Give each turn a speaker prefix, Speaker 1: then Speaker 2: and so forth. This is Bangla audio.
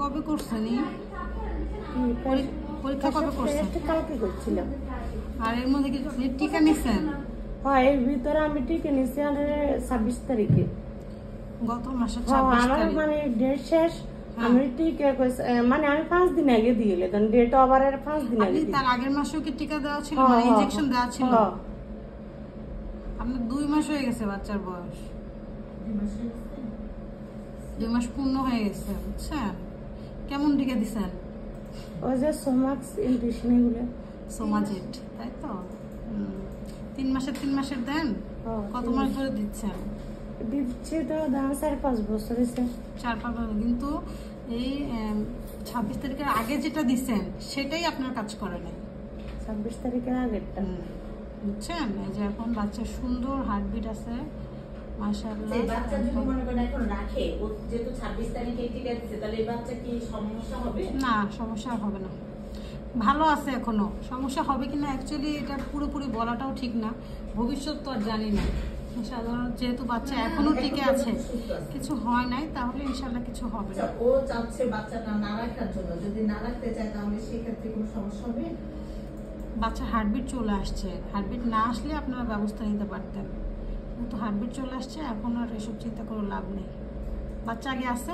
Speaker 1: কবে করছেন? পরীক্ষা কবে করছেন?
Speaker 2: কালকে করছিলাম।
Speaker 1: আর এর মধ্যে কি আপনি টিকা নিছেন?
Speaker 2: হ্যাঁ, এর ভিতরে আমি টিকা নিছি 26 তারিখে,
Speaker 1: গত মাসের 26
Speaker 2: আমার
Speaker 1: তারিখ।
Speaker 2: মানে ডেট শেষ। আমি টিকা মানে আমি 5 দিন আগে দিয়ে গেলাম, ডেট ওভার 5 দিন আগে।
Speaker 1: তার আগের মাসেও কি টিকা দেওয়া ছিল, মানে ইনজেকশন দেওয়া ছিল? আপনার 2 মাস হয়ে গেছে বাচ্চার বয়স, 2 মাস পূর্ণ হয়ে গেছে, বুঝছেন? কেমন টিকা দিছেন?
Speaker 2: ওই যে সোমাক্স ইনজেকশন, এগুলো
Speaker 1: সোমাজেট, তাই তো? 3 মাসের দেন? কত মাস ধরে দিচ্ছেন?
Speaker 2: দিচ্ছে তো 4-5 বছর হয়েছে।
Speaker 1: 4-5 বছর। কিন্তু এই 26 তারিখের আগে যেটা দিচ্ছেন সেটাই আপনার কাজ করে নাই।
Speaker 2: 26 তারিখের আগেরটা,
Speaker 1: বুঝছেন? এই যে এখন বাচ্চার সুন্দর হার্টবিট আছে, মাশাআল্লাহ।
Speaker 3: বাচ্চা যদি মনে করেন এখন রাখে, ও যেহেতু 26 তারিখে টিকা দিচ্ছে, তাহলে এই বাচ্চা কি সমস্যা হবে?
Speaker 1: না, সমস্যা হবে না, ভালো আছে এখনো। সমস্যা হবে কিনা অ্যাকচুয়ালি এটা পুরোপুরি বলাটাও ঠিক না, ভবিষ্যৎ তো আর জানি না। সাধারণত যেহেতু বাচ্চা এখনো টিকে আছে, কিছু হয় নাই, তাহলে ইনশাআল্লাহ কিছু হবে না।
Speaker 3: ও চাচ্ছে বাচ্চাটা না রাখার জন্য, যদি না রাখতে চায় তাহলে সেক্ষেত্রে কোনো সমস্যা হবে?
Speaker 1: বাচ্চার হার্টবিট চলে আসছে, হার্টবিট না আসলে আপনারা ব্যবস্থা নিতে পারতেন, কিন্তু হার্টবিট চলে আসছে, এখন আর এসব চিন্তা করে লাভ নেই। বাচ্চা আগে আছে।